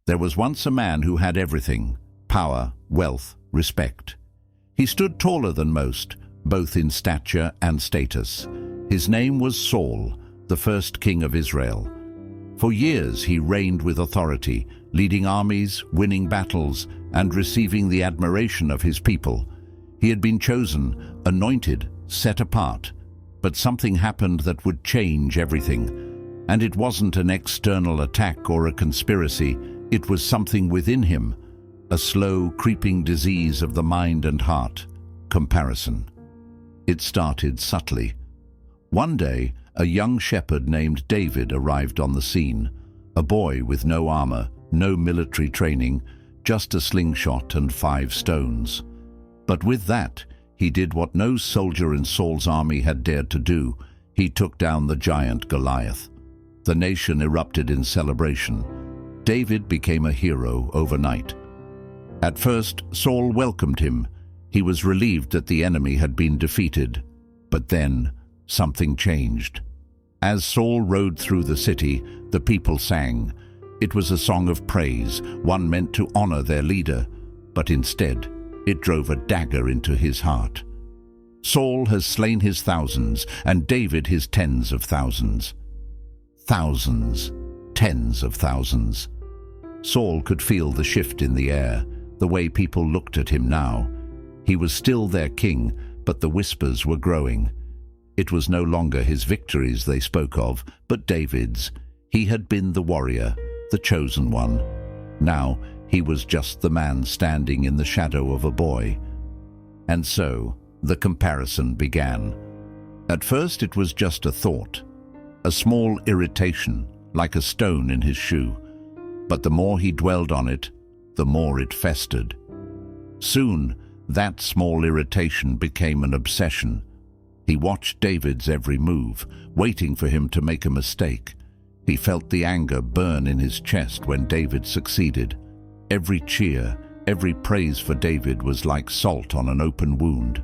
There was once a man who had everything: power, wealth, respect. He stood taller than most, both in stature and status. His name was Saul, the first king of Israel. For years he reigned with authority, leading armies, winning battles, and receiving the admiration of his people. He had been chosen, anointed, set apart. But something happened that would change everything. And it wasn't an external attack or a conspiracy. It was something within him, a slow, creeping disease of the mind and heart: comparison. It started subtly. One day, a young shepherd named David arrived on the scene, a boy with no armor, no military training, just a slingshot and 5 stones. But with that, he did what no soldier in Saul's army had dared to do. He took down the giant Goliath. The nation erupted in celebration. David became a hero overnight. At first, Saul welcomed him. He was relieved that the enemy had been defeated. But then, something changed. As Saul rode through the city, the people sang. It was a song of praise, one meant to honor their leader, but instead, it drove a dagger into his heart. Saul has slain his thousands, and David his tens of thousands. Thousands, tens of thousands. Saul could feel the shift in the air, the way people looked at him now. He was still their king, but the whispers were growing. It was no longer his victories they spoke of, but David's. He had been the warrior, the chosen one. Now he was just the man standing in the shadow of a boy. And so the comparison began. At first it was just a thought, a small irritation, like a stone in his shoe. But the more he dwelled on it, the more it festered. Soon, that small irritation became an obsession. He watched David's every move, waiting for him to make a mistake. He felt the anger burn in his chest when David succeeded. Every cheer, every praise for David was like salt on an open wound.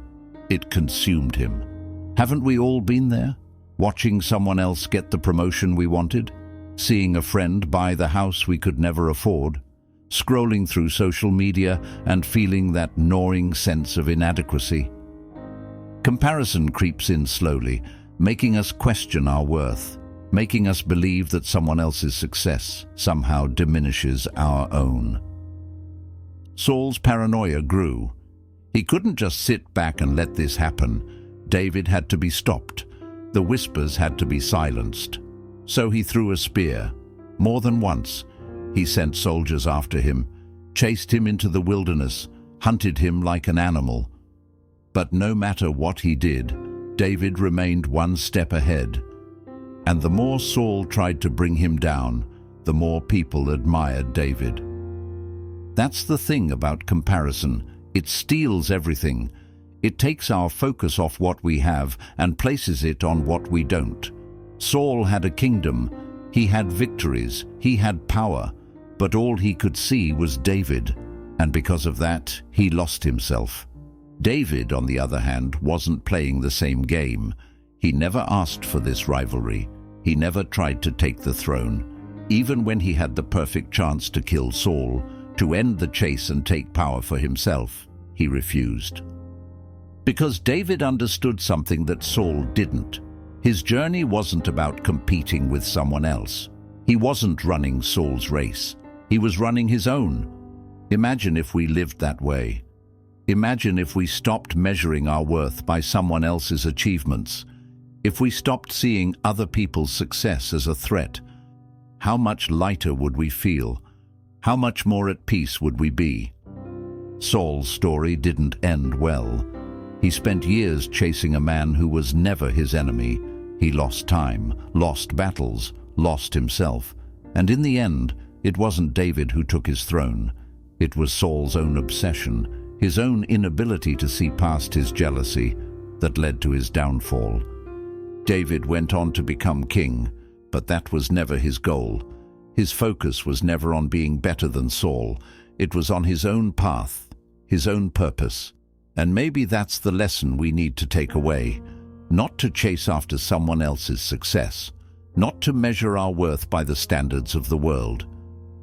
It consumed him. Haven't we all been there? Watching someone else get the promotion we wanted? Seeing a friend buy the house we could never afford? Scrolling through social media and feeling that gnawing sense of inadequacy? Comparison creeps in slowly, making us question our worth, making us believe that someone else's success somehow diminishes our own. Saul's paranoia grew. He couldn't just sit back and let this happen. David had to be stopped. The whispers had to be silenced. So he threw a spear. More than once, he sent soldiers after him, chased him into the wilderness, hunted him like an animal. But no matter what he did, David remained one step ahead. And the more Saul tried to bring him down, the more people admired David. That's the thing about comparison. It steals everything. It takes our focus off what we have and places it on what we don't. Saul had a kingdom. He had victories. He had power. But all he could see was David. And because of that, he lost himself. David, on the other hand, wasn't playing the same game. He never asked for this rivalry. He never tried to take the throne. Even when he had the perfect chance to kill Saul, to end the chase and take power for himself, he refused. Because David understood something that Saul didn't. His journey wasn't about competing with someone else. He wasn't running Saul's race. He was running his own. Imagine if we lived that way. Imagine if we stopped measuring our worth by someone else's achievements. If we stopped seeing other people's success as a threat. How much lighter would we feel? How much more at peace would we be? Saul's story didn't end well. He spent years chasing a man who was never his enemy. He lost time, lost battles, lost himself. And in the end, it wasn't David who took his throne. It was Saul's own obsession, his own inability to see past his jealousy, that led to his downfall. David went on to become king, but that was never his goal. His focus was never on being better than Saul. It was on his own path, his own purpose. And maybe that's the lesson we need to take away. Not to chase after someone else's success. Not to measure our worth by the standards of the world.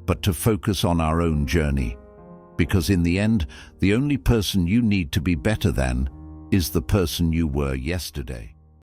but to focus on our own journey. Because in the end, the only person you need to be better than is the person you were yesterday.